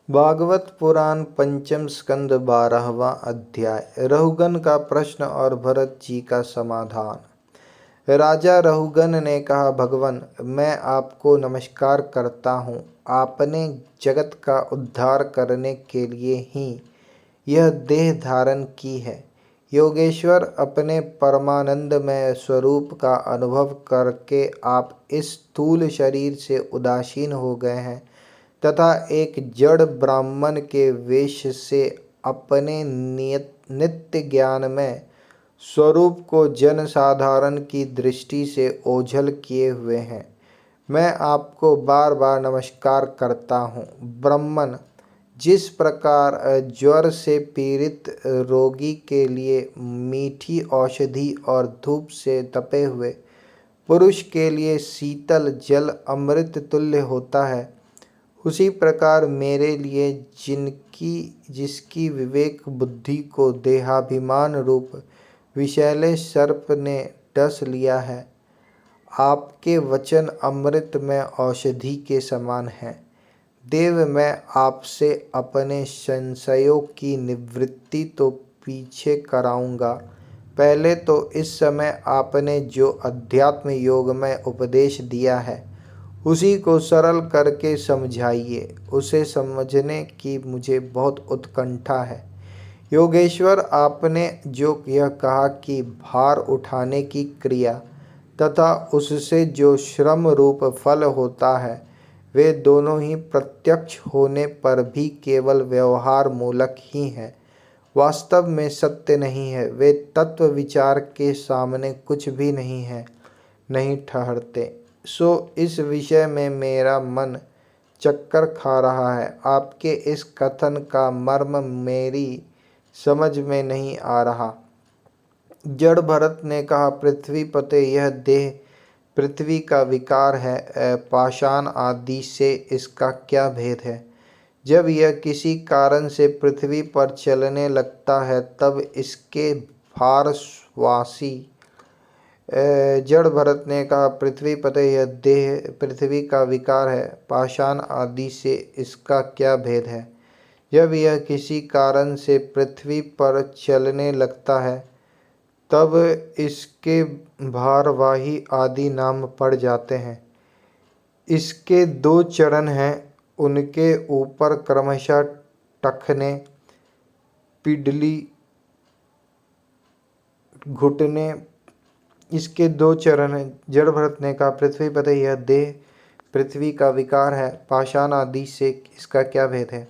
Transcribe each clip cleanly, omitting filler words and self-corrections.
भागवत पुराण पंचम स्कंद 12वां अध्याय। रहुगन का प्रश्न और भरत जी का समाधान। राजा रहुगन ने कहा, भगवन, मैं आपको नमस्कार करता हूँ। आपने जगत का उद्धार करने के लिए ही यह देह धारण की है। योगेश्वर, अपने परमानंदमय स्वरूप का अनुभव करके आप इस स्थूल शरीर से उदासीन हो गए हैं तथा एक जड़ ब्राह्मण के वेश से अपने नित्य ज्ञान में स्वरूप को जन साधारण की दृष्टि से ओझल किए हुए हैं। मैं आपको बार बार नमस्कार करता हूँ। ब्राह्मण, जिस प्रकार ज्वर से पीड़ित रोगी के लिए मीठी औषधि और धूप से तपे हुए पुरुष के लिए शीतल जल अमृत तुल्य होता है, उसी प्रकार मेरे लिए जिसकी विवेक बुद्धि को देहाभिमान रूप विषैले सर्प ने डस लिया है, आपके वचन अमृत में औषधि के समान हैं। देव, मैं आपसे अपने संशयों की निवृत्ति तो पीछे कराऊंगा। पहले तो इस समय आपने जो अध्यात्म योग में उपदेश दिया है उसी को सरल करके समझाइए। उसे समझने की मुझे बहुत उत्कंठा है। योगेश्वर, आपने जो यह कहा कि भार उठाने की क्रिया तथा उससे जो श्रम रूप फल होता है, वे दोनों ही प्रत्यक्ष होने पर भी केवल व्यवहार मूलक ही हैं, वास्तव में सत्य नहीं है। वे तत्व विचार के सामने कुछ भी नहीं है, नहीं ठहरते। सो इस विषय में मेरा मन चक्कर खा रहा है। आपके इस कथन का मर्म मेरी समझ में नहीं आ रहा। जड़ भरत ने कहा, पृथ्वीपते, यह देह पृथ्वी का विकार है। पाषाण आदि से इसका क्या भेद है? जब यह किसी कारण से पृथ्वी पर चलने लगता है तब इसके भारस्वासी। जड़ भरत ने कहा, पृथ्वीपते, यह देह पृथ्वी का विकार है। पाषाण आदि से इसका क्या भेद है? जब यह किसी कारण से पृथ्वी पर चलने लगता है तब इसके भारवाही आदि नाम पड़ जाते हैं। इसके दो चरण हैं, उनके ऊपर क्रमशः टखने, पिडली, घुटने, इसके दो चरण हैं। जड़ भरत ने कहा, पृथ्वीपते, यह देह पृथ्वी का विकार है। पाषाण आदि से इसका क्या भेद है?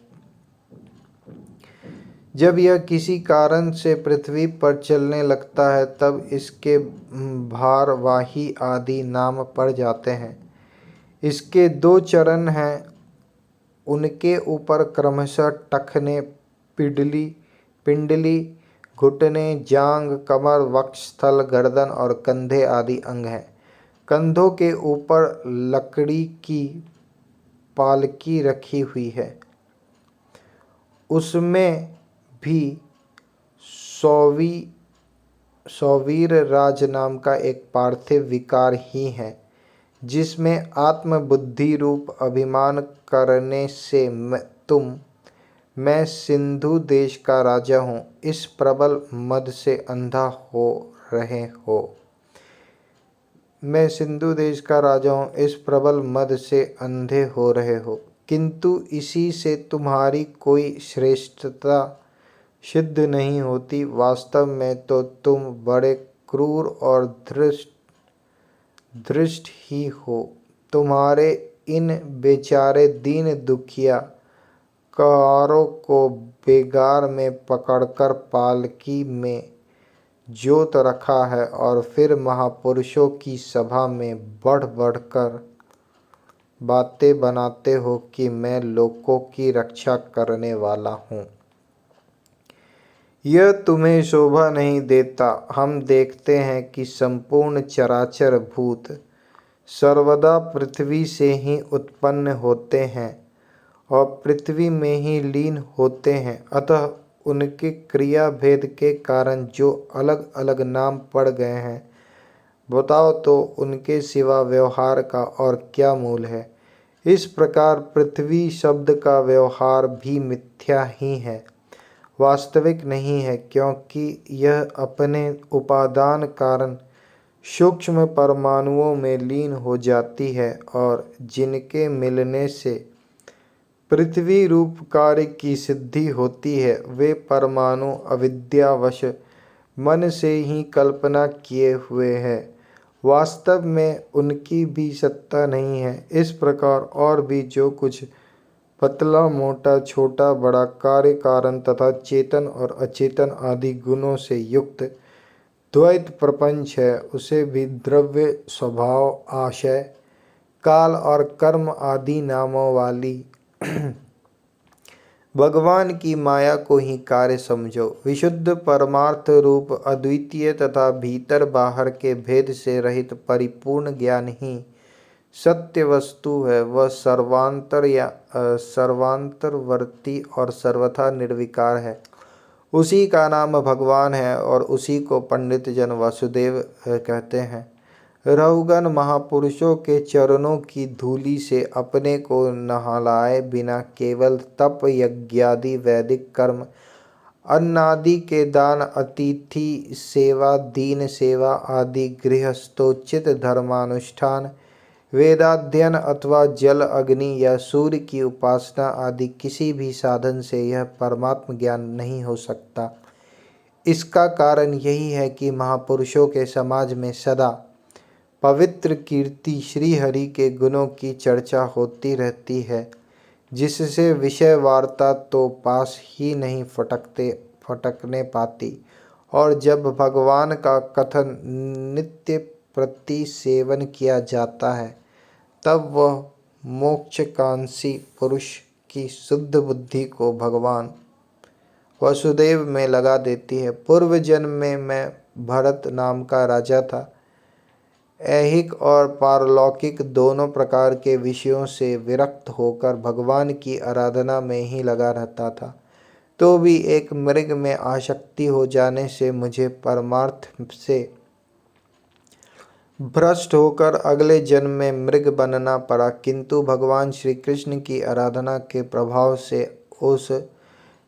जब यह किसी कारण से पृथ्वी पर चलने लगता है तब इसके भारवाही आदि नाम पड़ जाते हैं। इसके दो चरण हैं, उनके ऊपर क्रमशः टखने, पिंडली, घुटने, जांघ, कमर, वक्षस्थल, गर्दन और कंधे आदि अंग हैं। कंधों के ऊपर लकड़ी की पालकी रखी हुई है, उसमें भी सौवीर राज नाम का एक पार्थिव विकार ही है, जिसमें आत्मबुद्धि रूप अभिमान करने से मैं सिंधु देश का राजा हूँ, इस प्रबल मद से अंधा हो रहे हो। मैं सिंधु देश का राजा हूँ, इस प्रबल मद से अंधे हो रहे हो। किंतु इसी से तुम्हारी कोई श्रेष्ठता सिद्ध नहीं होती। वास्तव में तो तुम बड़े क्रूर और धृष्ट ही हो। तुम्हारे इन बेचारे दीन दुखिया कारों को बेगार में पकड़कर पालकी में जोत रखा है और फिर महापुरुषों की सभा में बढ़ बढ़कर बातें बनाते हो कि मैं लोगों की रक्षा करने वाला हूँ। यह तुम्हें शोभा नहीं देता। हम देखते हैं कि संपूर्ण चराचर भूत सर्वदा पृथ्वी से ही उत्पन्न होते हैं और पृथ्वी में ही लीन होते हैं, अतः उनके क्रिया भेद के कारण जो अलग अलग नाम पड़ गए हैं, बताओ तो उनके सिवा व्यवहार का और क्या मूल है? इस प्रकार पृथ्वी शब्द का व्यवहार भी मिथ्या ही है, वास्तविक नहीं है, क्योंकि यह अपने उपादान कारण सूक्ष्म परमाणुओं में लीन हो जाती है और जिनके मिलने से पृथ्वी रूप कार्य की सिद्धि होती है, वे परमाणु अविद्यावश मन से ही कल्पना किए हुए हैं, वास्तव में उनकी भी सत्ता नहीं है। इस प्रकार और भी जो कुछ पतला मोटा छोटा बड़ा कार्य कारण तथा चेतन और अचेतन आदि गुणों से युक्त द्वैत प्रपंच है, उसे भी द्रव्य स्वभाव आशय काल और कर्म आदि नामों वाली भगवान की माया को ही कार्य समझो। विशुद्ध परमार्थ रूप अद्वितीय तथा भीतर बाहर के भेद से रहित परिपूर्ण ज्ञान ही सत्य वस्तु है। वह सर्वांतर या सर्वांतरवर्ती और सर्वथा निर्विकार है। उसी का नाम भगवान है और उसी को पंडित जन वासुदेव कहते हैं। रहुगण महापुरुषों के चरणों की धूलि से अपने को नहलाए बिना केवल तप यज्ञादि वैदिक कर्म अन्नादि के दान अतिथि सेवा दीन सेवा आदि गृहस्थोचित धर्मानुष्ठान वेदाध्ययन अथवा जल अग्नि या सूर्य की उपासना आदि किसी भी साधन से यह परमात्म ज्ञान नहीं हो सकता। इसका कारण यही है कि महापुरुषों के समाज में सदा पवित्र कीर्ति श्री हरि के गुणों की चर्चा होती रहती है, जिससे विषय वार्ता तो पास ही नहीं फटकने पाती, और जब भगवान का कथन नित्य प्रति सेवन किया जाता है तब वह मोक्षकांक्षी पुरुष की शुद्ध बुद्धि को भगवान वसुदेव में लगा देती है। पूर्व जन्म में मैं भरत नाम का राजा था। ऐहिक और पारलौकिक दोनों प्रकार के विषयों से विरक्त होकर भगवान की आराधना में ही लगा रहता था। तो भी एक मृग में आसक्ति हो जाने से मुझे परमार्थ से भ्रष्ट होकर अगले जन्म में मृग बनना पड़ा, किंतु भगवान श्री कृष्ण की आराधना के प्रभाव से उस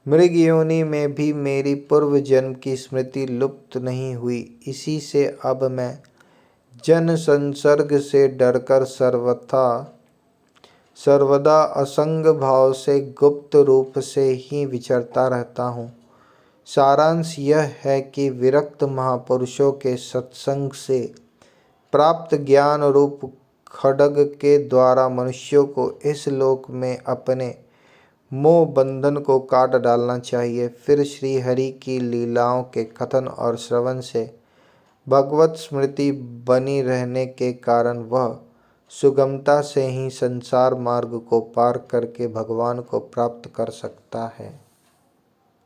मृग योनि में भी मेरी पूर्व जन्म की स्मृति लुप्त नहीं हुई। इसी से अब मैं जन संसर्ग से डरकर सर्वदा असंग भाव से गुप्त रूप से ही विचरता रहता हूँ। सारांश यह है कि विरक्त महापुरुषों के सत्संग से प्राप्त ज्ञान रूप खड्ग के द्वारा मनुष्यों को इस लोक में अपने मोह बंधन को काट डालना चाहिए। फिर श्री हरि की लीलाओं के कथन और श्रवण से भगवत स्मृति बनी रहने के कारण वह सुगमता से ही संसार मार्ग को पार करके भगवान को प्राप्त कर सकता है।